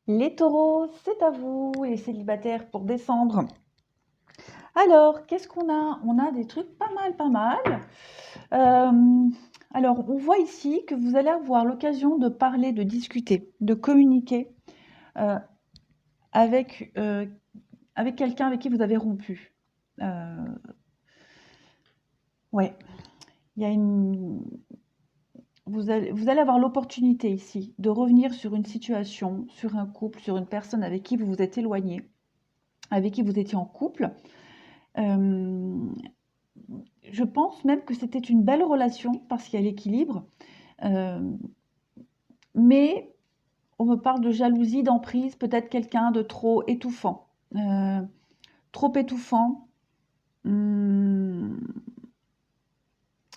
Les taureaux, c'est à vous, les célibataires pour décembre. Alors, qu'est-ce qu'on a? On a des trucs pas mal, pas mal. Alors, on voit ici que vous allez avoir l'occasion de parler, de discuter, de communiquer euh, avec, euh, avec quelqu'un avec qui vous avez rompu. Euh, ouais, il y a une... vous allez avoir l'opportunité ici de revenir sur une situation, sur un couple, sur une personne avec qui vous vous êtes éloigné, avec qui vous étiez en couple. Euh, je pense même que c'était une belle relation parce qu'il y a l'équilibre. Euh, mais on me parle de jalousie, d'emprise, peut-être quelqu'un de trop étouffant. Trop étouffant. Hum,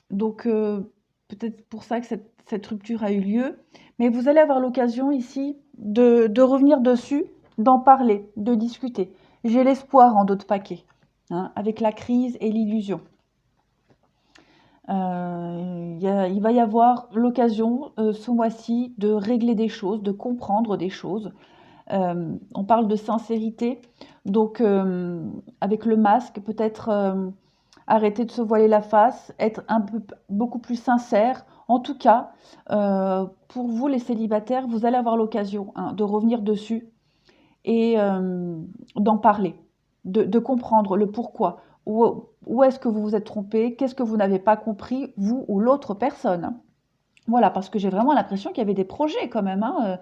donc, peut-être pour ça que cette rupture a eu lieu. Mais vous allez avoir l'occasion ici de revenir dessus, d'en parler, de discuter. J'ai l'espoir en d'autres paquets, hein, avec la crise et l'illusion. Il va y avoir l'occasion ce mois-ci de régler des choses, de comprendre des choses. On parle de sincérité, donc avec le masque, peut-être arrêter de se voiler la face, être beaucoup plus sincère. En tout cas, pour vous les célibataires, vous allez avoir l'occasion, hein, de revenir dessus et d'en parler, de comprendre le pourquoi. Où est-ce que vous vous êtes trompé? Qu'est-ce que vous n'avez pas compris, vous ou l'autre personne? Voilà, parce que j'ai vraiment l'impression qu'il y avait des projets quand même, hein.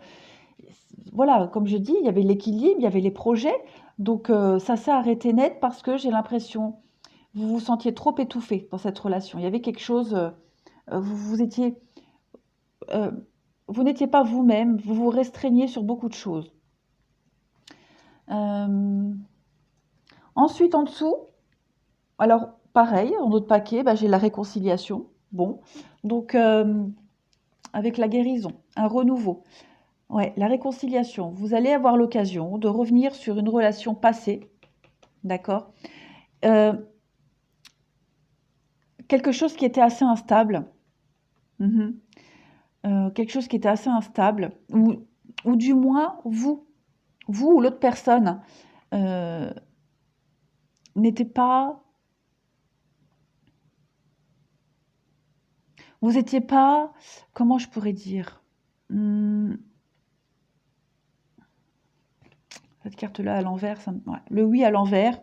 Voilà, comme je dis, il y avait l'équilibre, il y avait les projets. Donc ça s'est arrêté net parce que j'ai l'impression, vous vous sentiez trop étouffé dans cette relation. Il y avait quelque chose, vous étiez, euh, vous n'étiez pas vous-même, vous vous restreigniez sur beaucoup de choses. Euh, Ensuite, en dessous, alors pareil, en autre paquet, bah, j'ai la réconciliation. Bon, donc avec la guérison, un renouveau. Ouais, la réconciliation. Vous allez avoir l'occasion de revenir sur une relation passée, d'accord? Euh, Quelque chose qui était assez instable. Mhm. Quelque chose qui était assez instable, ou du moins vous ou l'autre personne euh, n'était pas, vous étiez pas, comment je pourrais dire, Hum, cette carte-là à l'envers, ouais, le oui à l'envers,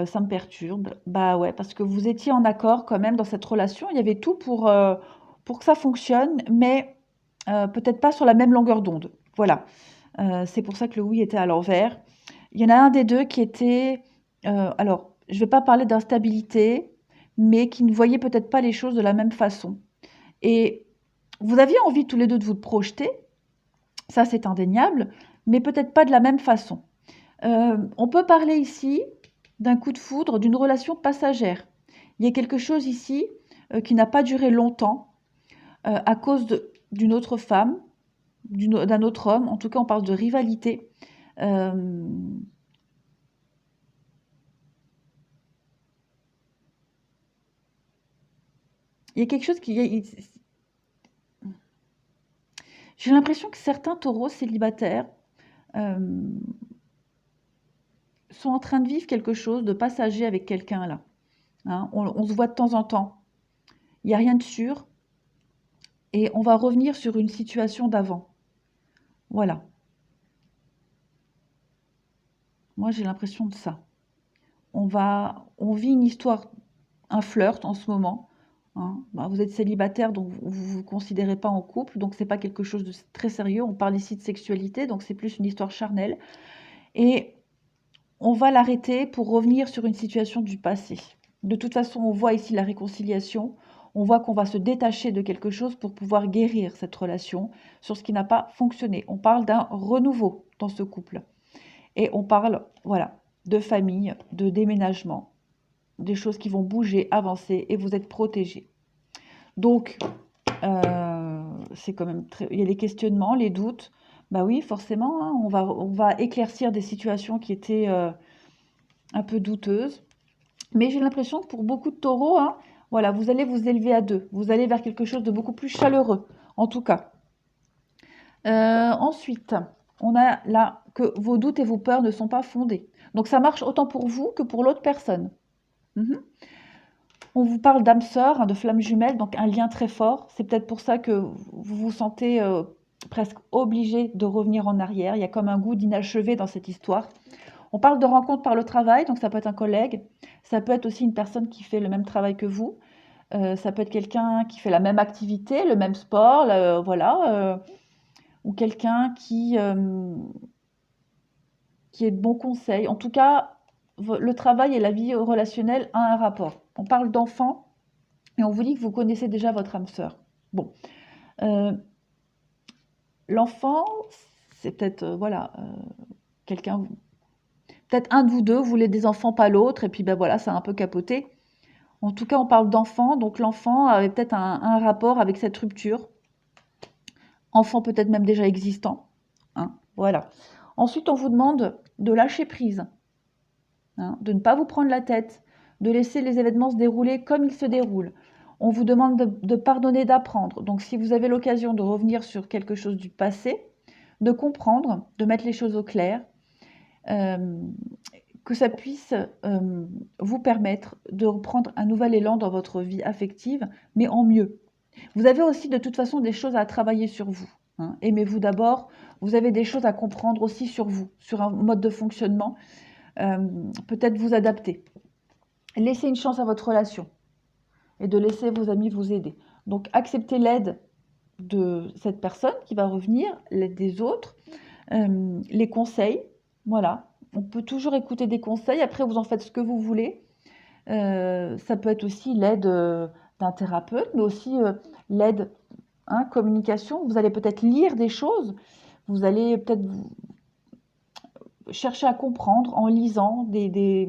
ça me perturbe. Bah ouais, parce que vous étiez en accord quand même dans cette relation, il y avait tout pour que ça fonctionne, mais peut-être pas sur la même longueur d'onde. Voilà. C'est pour ça que le oui était à l'envers. Il y en a un des deux qui était, alors, je ne vais pas parler d'instabilité, mais qui ne voyait peut-être pas les choses de la même façon. Et vous aviez envie tous les deux de vous projeter, ça c'est indéniable, mais peut-être pas de la même façon. On peut parler ici d'un coup de foudre, d'une relation passagère. Il y a quelque chose ici qui n'a pas duré longtemps à cause d'une autre femme, d'un autre homme. En tout cas, on parle de rivalité. Euh, il y a quelque chose qui... J'ai l'impression que certains taureaux célibataires euh, sont en train de vivre quelque chose de passager avec quelqu'un là. Hein. On se voit de temps en temps. Il n'y a rien de sûr. Et on va revenir sur une situation d'avant. Voilà. Moi, j'ai l'impression de ça. On vit une histoire, un flirt en ce moment. Hein. Bah, vous êtes célibataire, donc vous ne vous considérez pas en couple, donc c'est pas quelque chose de très sérieux. On parle ici de sexualité, donc c'est plus une histoire charnelle. Et on va l'arrêter pour revenir sur une situation du passé. De toute façon, on voit ici la réconciliation. On voit qu'on va se détacher de quelque chose pour pouvoir guérir cette relation sur ce qui n'a pas fonctionné. On parle d'un renouveau dans ce couple. Et on parle, voilà, de famille, de déménagement, des choses qui vont bouger, avancer et vous êtes protégés. Donc, c'est quand même très... Il y a les questionnements, les doutes. Bah oui, forcément, hein, on va éclaircir des situations qui étaient un peu douteuses. Mais j'ai l'impression que pour beaucoup de taureaux, hein, voilà, vous allez vous élever à deux. Vous allez vers quelque chose de beaucoup plus chaleureux, en tout cas. Ensuite, On a là que vos doutes et vos peurs ne sont pas fondés. Donc ça marche autant pour vous que pour l'autre personne. Mhm. On vous parle d'âme sœur, hein, de flamme jumelle, donc un lien très fort. C'est peut-être pour ça que vous vous sentez presque obligé de revenir en arrière. Il y a comme un goût d'inachevé dans cette histoire. On parle de rencontre par le travail, donc ça peut être un collègue, ça peut être aussi une personne qui fait le même travail que vous, ça peut être quelqu'un qui fait la même activité, le même sport, voilà, ou quelqu'un qui est de bons conseils. En tout cas, le travail et la vie relationnelle ont un rapport. On parle d'enfants et on vous dit que vous connaissez déjà votre âme sœur. Bon, l'enfant, c'est peut-être, voilà, quelqu'un, peut-être un de vous deux voulait des enfants, pas l'autre, et puis ben voilà, ça a un peu capoté. En tout cas, on parle d'enfant, donc l'enfant avait peut-être un rapport avec cette rupture. Enfant peut-être même déjà existant. Hein, voilà. Ensuite, on vous demande de lâcher prise, hein, de ne pas vous prendre la tête, de laisser les événements se dérouler comme ils se déroulent. On vous demande de pardonner, d'apprendre. Donc, si vous avez l'occasion de revenir sur quelque chose du passé, de comprendre, de mettre les choses au clair, que ça puisse vous permettre de reprendre un nouvel élan dans votre vie affective, mais en mieux. Vous avez aussi de toute façon des choses à travailler sur vous. Hein. Aimez-vous d'abord. Vous avez des choses à comprendre aussi sur vous, sur un mode de fonctionnement. Peut-être vous adapter. Laissez une chance à votre relation et de laisser vos amis vous aider. Donc acceptez l'aide de cette personne qui va revenir, l'aide des autres, les conseils. Voilà. On peut toujours écouter des conseils. Après, vous en faites ce que vous voulez. Ça peut être aussi l'aide d'un thérapeute, mais aussi l'aide, hein, communication. Vous allez peut-être lire des choses. Vous allez peut-être chercher à comprendre en lisant des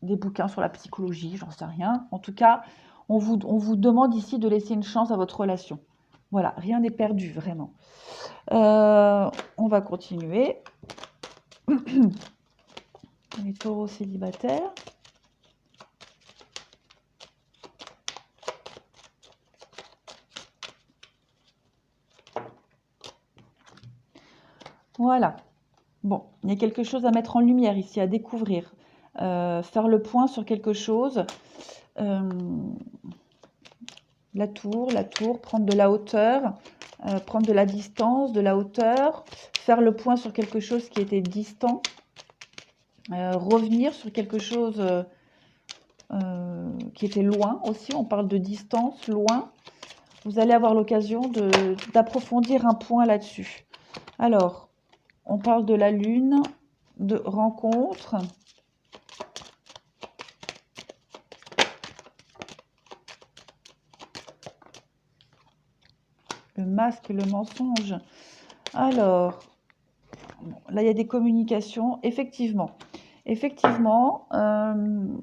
bouquins sur la psychologie, j'en sais rien. En tout cas, on vous demande ici de laisser une chance à votre relation. Voilà, rien n'est perdu, vraiment. On va continuer. Les taureaux célibataires. Voilà. Bon, il y a quelque chose à mettre en lumière ici, à découvrir. Faire le point sur quelque chose. La tour, prendre de la hauteur, prendre de la distance, de la hauteur, faire le point sur quelque chose qui était distant, revenir sur quelque chose qui était loin aussi. On parle de distance, loin. Vous allez avoir l'occasion d'approfondir un point là-dessus. Alors, on parle de la lune, de rencontre. Le masque, le mensonge. Alors, bon, là, il y a des communications. Effectivement. Effectivement.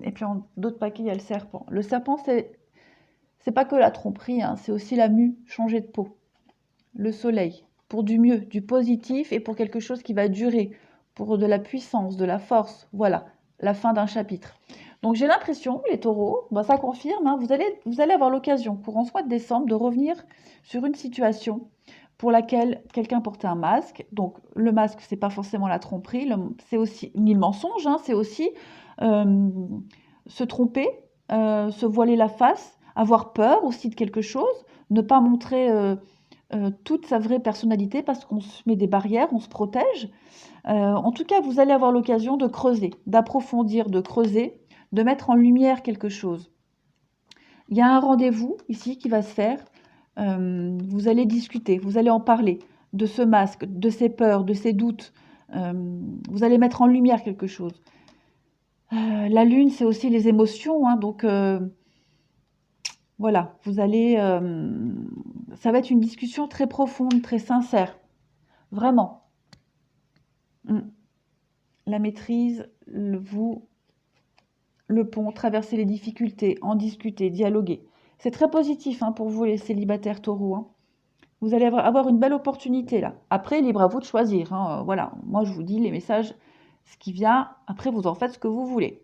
Et puis, en d'autres paquets, il y a le serpent. Le serpent, c'est pas que la tromperie, hein, c'est aussi la mue, changer de peau. Le soleil, pour du mieux, du positif et pour quelque chose qui va durer, pour de la puissance, de la force. Voilà, la fin d'un chapitre. Donc j'ai l'impression, les taureaux, bah, ça confirme, hein, vous allez avoir l'occasion, courant ce mois de décembre, de revenir sur une situation pour laquelle quelqu'un portait un masque. Donc le masque, c'est pas forcément la tromperie, c'est aussi ni le mensonge, hein, c'est aussi se tromper, se voiler la face, avoir peur aussi de quelque chose, ne pas montrer toute sa vraie personnalité parce qu'on se met des barrières, on se protège. En tout cas, vous allez avoir l'occasion de creuser, d'approfondir, de creuser, de mettre en lumière quelque chose. Il y a un rendez-vous ici qui va se faire. Vous allez discuter, vous allez en parler de ce masque, de ces peurs, de ces doutes. Vous allez mettre en lumière quelque chose. La lune, c'est aussi les émotions, hein, donc voilà, vous allez, ça va être une discussion très profonde, très sincère, vraiment. La maîtrise, le pont, traverser les difficultés, en discuter, dialoguer. C'est très positif, hein, pour vous les célibataires taureaux. Hein. Vous allez avoir une belle opportunité là. Après, libre à vous de choisir. Hein, voilà, moi je vous dis les messages, ce qui vient. Après, vous en faites ce que vous voulez.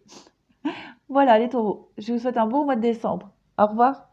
Voilà les taureaux. Je vous souhaite un beau mois de décembre. Au revoir.